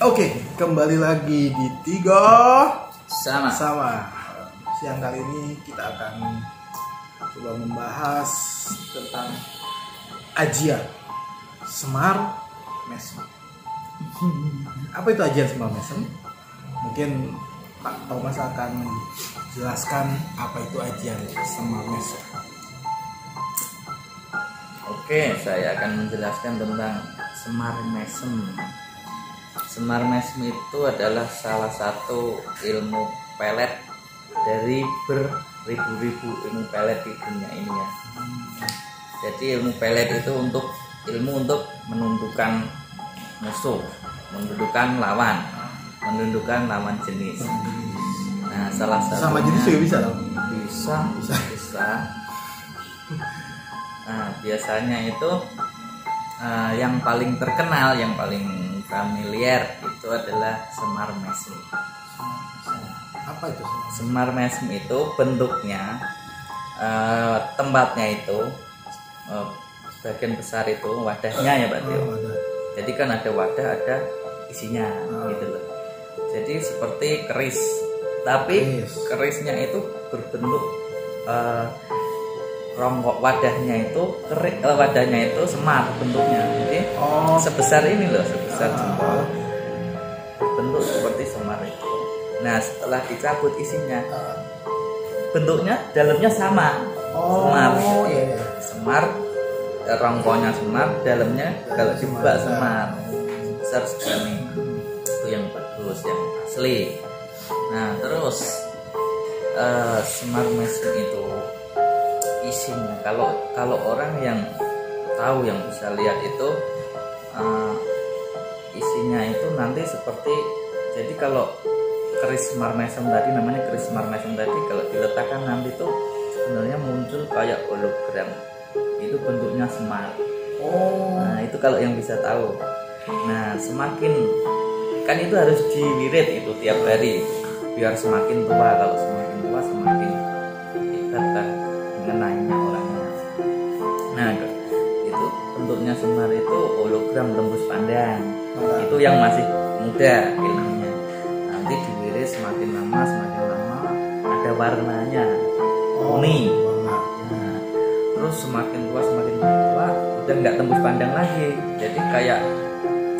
Oke, kembali lagi di Tiga Sama. Siang kali ini kita akan coba membahas tentang ajian Semar Mesem. Apa itu ajian Semar Mesem? Mungkin Pak Thomas akan menjelaskan apa itu ajian Semar Mesem. Oke, saya akan menjelaskan tentang Semar Mesem. Semar Mesem itu adalah salah satu ilmu pelet dari beribu-ribu ilmu pelet di dunia ini ya. Jadi ilmu pelet itu ilmu untuk menundukkan musuh, menundukkan lawan jenis. Nah, salah satu Sama jenis juga bisa loh. Bisa. Nah, biasanya itu yang paling terkenal, yang paling familiar itu adalah Semar Mesem. Apa itu Semar Mesem itu bentuknya, tempatnya itu, bagian besar itu wadahnya ya Pak Tio. Jadi kan ada wadah, ada isinya gitu loh. Jadi seperti keris, tapi kerisnya itu berbentuk rongkok, wadahnya itu semar bentuknya. Jadi sebesar ini loh, sebesar jempol, berbentuk seperti semar itu. Nah, setelah dicabut isinya, bentuknya dalamnya sama, semar. Semar, rongkoknya semar, dalamnya kalau juga semar, besar segini. Itu yang bagus, yang asli. Nah, terus Semar Mesem itu isinya, kalau orang yang tahu, yang bisa lihat itu, isinya itu nanti seperti, jadi kalau keris Semar Mesem tadi, namanya keris Semar Mesem tadi, kalau diletakkan nanti tuh sebenarnya muncul kayak hologram, itu bentuknya semar. Nah, itu kalau yang bisa tahu. Nah, semakin kan itu harus diwirid itu tiap hari biar semakin tua. Kalau semakin tua semakin hebat kan mengenainya orangnya. Nah, itu bentuknya semar itu hologram tembus pandang. Itu yang masih muda ilmunya. Nanti diwirid semakin lama ada warnanya kuning. Nah, terus semakin tua udah nggak tembus pandang lagi. Jadi kayak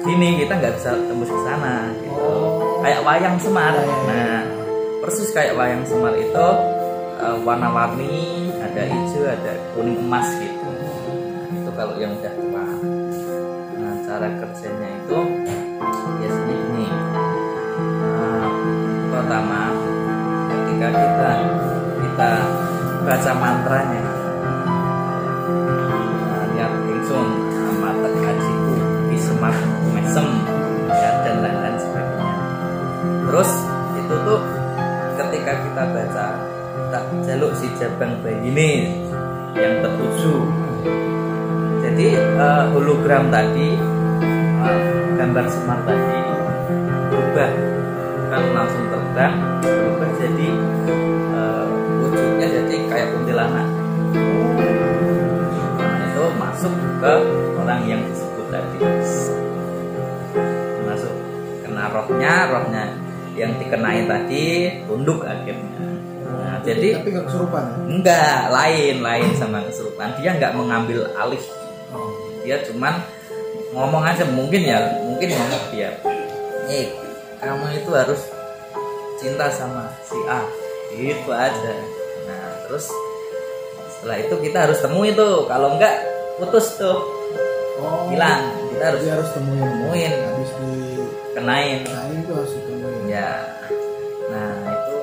gini, kita nggak bisa tembus ke sana gitu. Kayak wayang semar. Nah, persis kayak wayang semar itu, warna-warni, ada hijau, ada kuning emas gitu. Nah, itu kalau yang udah tua. Nah, cara kerjanya itu biasanya ini. Pertama, ketika kita baca mantranya, lihat langsung mata kajiku di Semar Mesem ya, dan lain-lain sebagainya. Terus itu tuh ketika kita baca, kita jaluk si jabang bayi ini yang ketujuh. Jadi hologram tadi, gambar semar tadi berubah, kan langsung terbang, berubah jadi wujudnya jadi kayak kuntilanak. Nah, itu masuk ke orang yang disebut tadi, masuk kena rohnya yang dikenai tadi, tunduk akhirnya. Nah, jadi tapi nggak kesurupan? Enggak, lain sama kesurupan. Dia nggak mengambil alih. Dia cuman ngomong aja, mungkin ngomong dia, kamu itu harus cinta sama si A, gitu aja. Nah, terus setelah itu kita harus temui tuh, kalau enggak putus tuh, hilang. Kita harus temuin, habis dikenain itu harus ditemuin ya. Nah, itu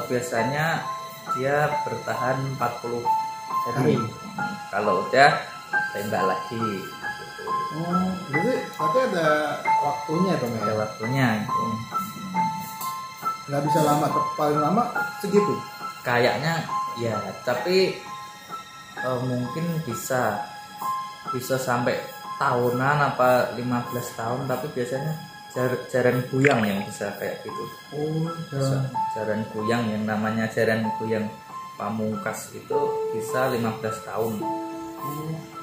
biasanya dia bertahan 40 hari. Kalau udah tembak lagi. Jadi ada waktunya tuh, Ada waktunya itu. Nggak bisa lama, paling lama segitu Kayaknya ya, tapi mungkin bisa sampai tahunan apa 15 tahun, tapi biasanya jaran kuyang yang bisa kayak gitu. Jaran kuyang yang namanya jaran kuyang pamungkas itu bisa 15 tahun.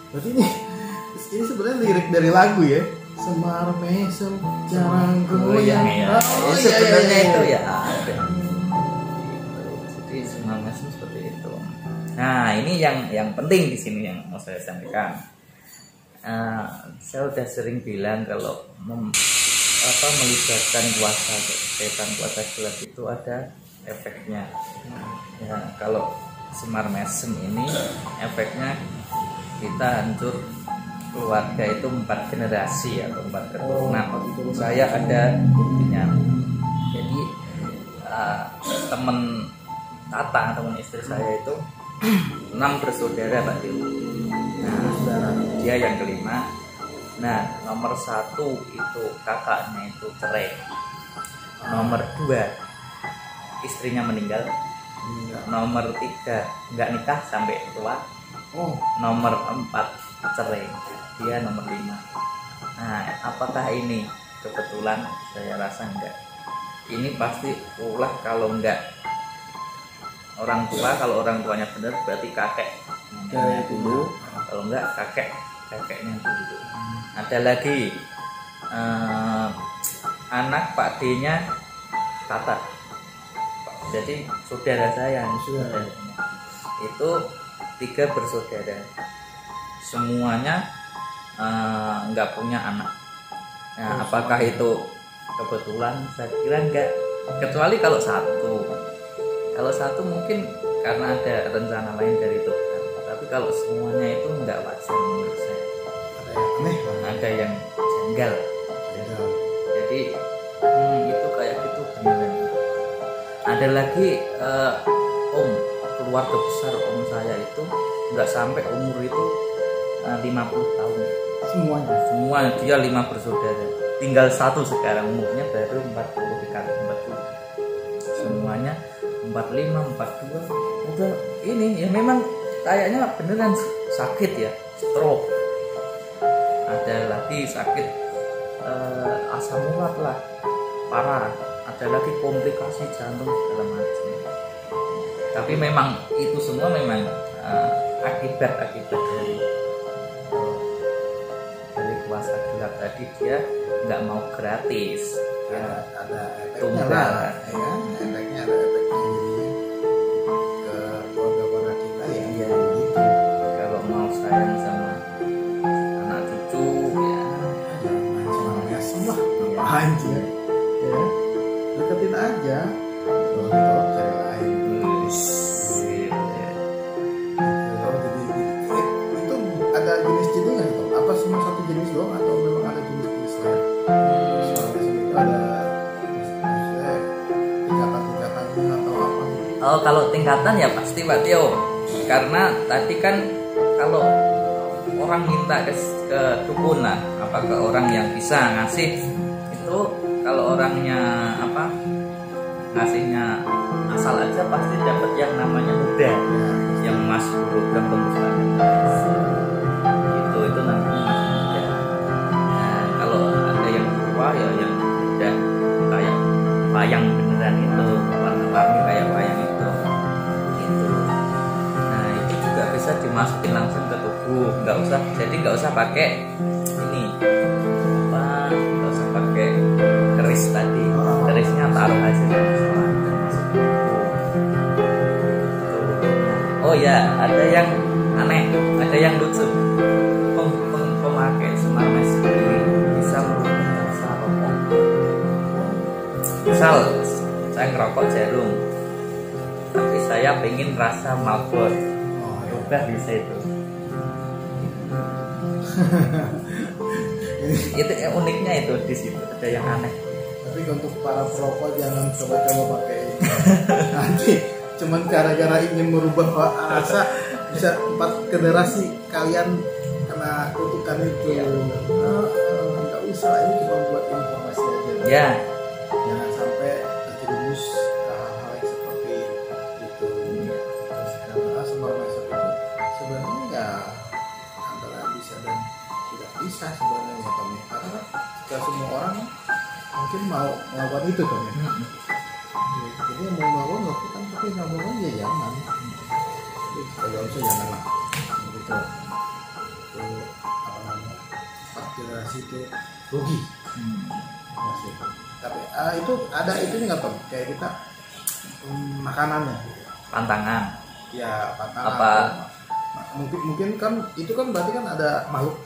Berarti ini sebenarnya lirik dari lagu ya, Semar mesem jarang goyang goyang. ya. Sebenarnya itu ya ada. Jadi semar mesem seperti itu. Nah, ini yang penting di sini yang mau saya sampaikan. Saya udah sering bilang kalau melibatkan kuasa setan, kuasa gelap itu ada efeknya. Ya, kalau semar mesem ini efeknya kita hancur keluarga itu 4 generasi atau 4 keturunan. Saya ada buktinya. Jadi teman teman istri saya itu 6 bersaudara Pak Dio. Nah, dia yang kelima. Nah, nomor 1 itu kakaknya itu cerai. Nomor 2 istrinya meninggal. Nomor 3 nggak nikah sampai tua. Nomor 4 cerai. Dia nomor 5. Nah, apakah ini kebetulan? Saya rasa enggak. Ini pasti ulah kalau enggak orang tua. Kalau orang tuanya benar berarti kakek dulu. Kalau enggak kakeknya dulu. Ada lagi anak Pak D-nya Tata. Jadi saudara saya itu 3 bersaudara. Semuanya nggak punya anak. Nah, apakah itu kebetulan? Saya kira enggak. Kecuali kalau satu mungkin karena ada rencana lain dari Tuhan. Tapi kalau semuanya itu enggak wajar menurut saya. Ada yang janggal. Jadi itu kayak gitu beneran. Ada lagi keluarga besar om saya itu nggak sampai umur itu 50 tahun. Semua dia 5 bersaudara. Tinggal 1 sekarang umurnya baru 40 dekat 40. Semuanya 45, 42. Udah ini ya memang kayaknya beneran sakit ya, stroke. Ada lagi sakit asam urat lah, parah. Ada lagi komplikasi jantung segala macam. Tapi memang itu semua memang akibat dari kuasa gelap tadi. Dia nggak mau gratis. Ada efeknya lah, ya. Efeknya ada efeknya ke keluarga kita ya. Iya gitu. Kalau mau sayang sama anak cucu ya jangan mesem lah, ngapain sih ya? Deketin aja. Contoh cari lain. Itu ada jenis-jenisnya atau apa semua satu jenis doang atau memang ada jenis-jenis lain? Ada tingkatan-tingkatannya atau apa? Kalau tingkatan ya pasti Pak Tio. Karena tadi kan kalau orang minta ke dukun lah, apa ke orang yang bisa ngasih itu, kalau orangnya ngasihnya asal aja pasti dapat yang namanya muda, yang masih program pembukaan itu namanya masih muda. Nah, kalau ada yang tua ya yang udah kayak wayang beneran itu, warna-warni kayak wayang itu. Nah, itu juga bisa dimasukin langsung ke tubuh, nggak usah pakai ini nggak usah pakai keris tadi. Kerisnya taruh aja dan masuk ke tubuh. Oh ya, ada yang aneh, ada yang lucu. Pemakai semar mesem ini bisa merubah rasa rokok. Misal saya ngerokok jarum, tapi saya pengen rasa Marlboro. Rubah bisa itu. Itu uniknya itu di situ ada yang aneh. Tapi untuk para perokok jangan coba-coba pakai ini. Nanti cuman gara-gara ingin merubah rasa bisa 4 generasi kalian kena kutukan itu. Nggak usah, ini cuma buat informasi aja. Ya. Jangan sampai terjerumus ke hal-hal yang seperti itu. Karena semar mesem itu sebenarnya ya antara bisa dan tidak bisa sebenarnya ya Tom. Karena tidak semua orang mungkin mau melakukan itu Tom ya. Jadi yang mau melakukan tapi nggak mau ya jangan. Jadi kalau bisa janganlah. Begitu. Itu apa namanya? 4 generasi itu rugi. Masih. Tapi itu ada itunya nggak Tom? Kayak kita makanannya. Pantangan. Ya pantangan. Apa? Mungkin kan itu kan berarti kan ada makhluk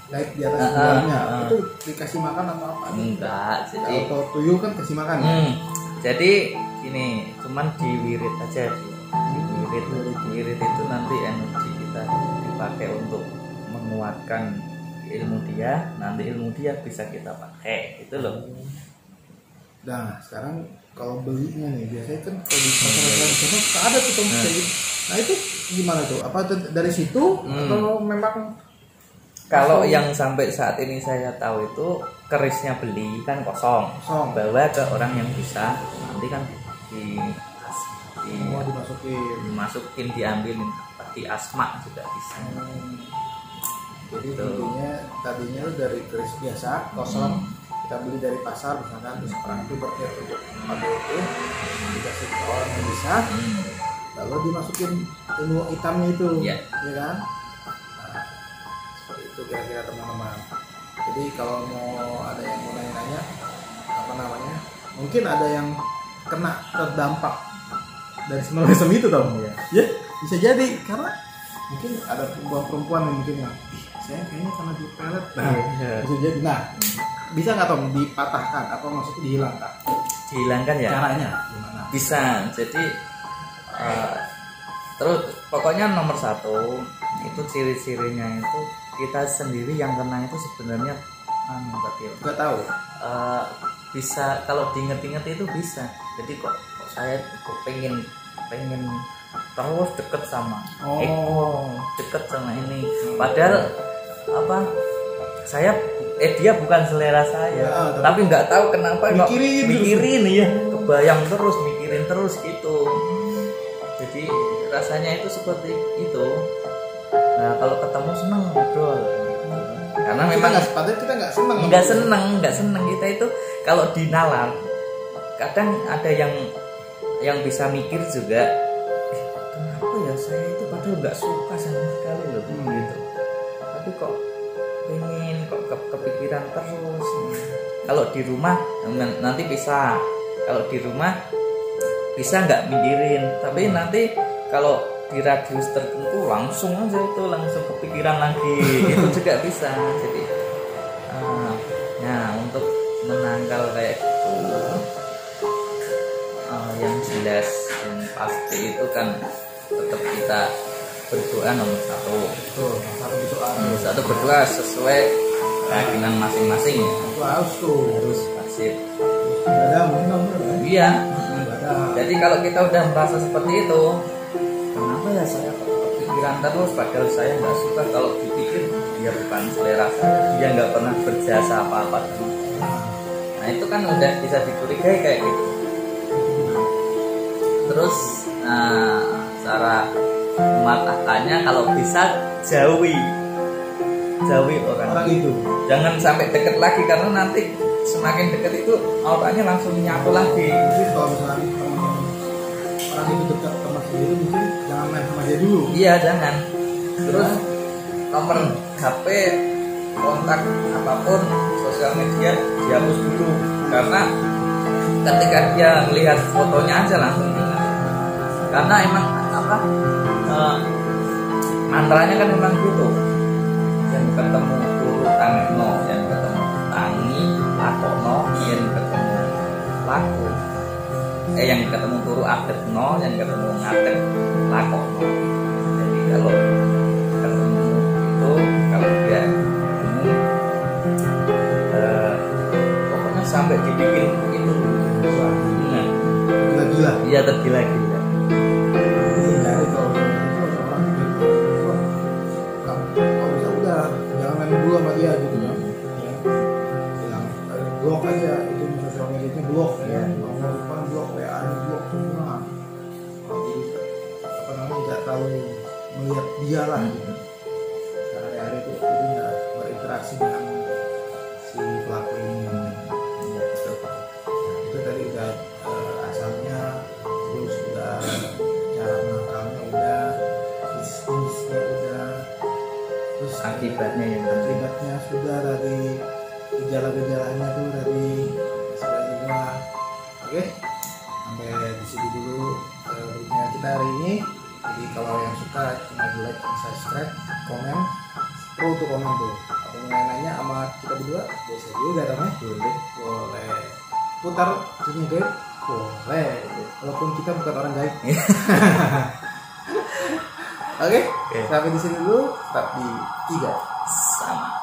naik di atas bulannya. Itu dikasih makan atau apa? Enggak, jadi atau tuyul kan kasih makan. Jadi gini, cuman diwirit aja. Diwirit itu nanti energi kita dipakai untuk menguatkan ilmu dia, nanti ilmu dia bisa kita pakai, itu loh. Nah sekarang kalau belinya nih biasanya kan kalau di pasar tradisional ada tuh kayak gitu. Nah itu gimana tuh? Apa dari situ atau memang? Kalau yang sampai saat ini saya tahu itu kerisnya beli kan kosong. Bawa ke orang yang bisa, nanti kan dimasukin diambilin, di asma juga bisa. Jadi tadinya dari keris biasa kosong, kita beli dari pasar misalkan, terus orang itu berniat untuk ambil itu, dikasih ke orang yang bisa, lalu dimasukin ilmu hitamnya itu, ya kan? Nah, seperti itu kira-kira teman-teman. Jadi kalau mau ada yang mau nanya-nanya apa namanya, mungkin ada yang kena terdampak dari semua mesem itu tau ya bisa jadi karena mungkin ada perempuan yang mungkin yang saya kayaknya karena di pelet bisa jadi. Nah bisa nggak Tom dipatahkan apa maksudnya dihilangkan ya caranya gimana? Bisa, jadi terus pokoknya nomor satu itu ciri-cirinya itu kita sendiri yang kena itu sebenarnya nggak tahu bisa, kalau diinget-inget itu bisa. Jadi kok saya pengen terus deket sama deket sama ini, padahal apa dia bukan selera saya tapi nggak tahu kenapa mikirin ya, kebayang terus, mikirin terus gitu. Jadi rasanya itu seperti itu. Nah kalau ketemu seneng ngobrol karena memang kita nggak seneng kita itu kalau dinalar. Kadang ada yang bisa mikir juga, kenapa ya saya itu padahal nggak suka sama sekali loh gitu, tapi kok pengen, kok kepikiran terus. Kalau di rumah nanti bisa, kalau di rumah bisa nggak mikirin, tapi nanti kalau di radius tertentu langsung aja itu langsung kepikiran lagi itu juga bisa. Jadi nah untuk menangkal kayak gitu yang jelas yang pasti itu kan tetap kita berdoa nomor satu berdoa sesuai keyakinan masing-masing. Harus pasif. Iya. Jadi kalau kita udah merasa seperti itu, kenapa ya saya kepikiran terus padahal saya nggak suka, kalau dipikir dia bukan selera saya, dia nggak pernah berjasa apa-apa. Nah itu kan udah bisa dicurigai kayak gitu. Terus cara mematahkannya kalau bisa jauhi orang itu, jangan sampai deket lagi karena nanti semakin deket itu auranya langsung nyatu lagi. Jadi kalau misalnya orang itu dekat sama sendiri mungkin jangan main sama dia dulu. Iya jangan. Terus nomor HP, kontak apapun, sosial media dihapus dulu karena ketika dia melihat fotonya aja langsung ingat. Karena emang mantranya kan memang gitu, yang ketemu turu tangno, yang ketemu tangi lakono, yang ketemu laku, yang ketemu turu adetno, yang ketemu ngadek lakono. Jadi kalau ketemu itu, kalau dia ketemu pokoknya sampai dibikin itu gila-gila. Iya tergila-gila. Dulu sama dia gitu kan, bilang blok aja itu sosial medianya blok ya, mau blok WA blok semua, apa namanya nggak tahu melihat dia lah gitu. Hari-hari itu nggak berinteraksi dengan si pelaku ini. Itu tadi udah asalnya, terus udah cara menangkalnya udah, bisnisnya udah, terus akibatnya sudah dari gejala-gejalanya tuh dari semua. Oke, sampai di sini dulu perbincangan kita hari ini. Jadi kalau yang suka cuma di like dan subscribe, komen, pro tuh komen tuh. Atau nanya sama kita berdua, bisa juga namanya. Boleh. Putar sini guys, boleh. Walaupun kita bukan orang gaib. Oke, sampai di sini dulu. Tetap di 3 sama.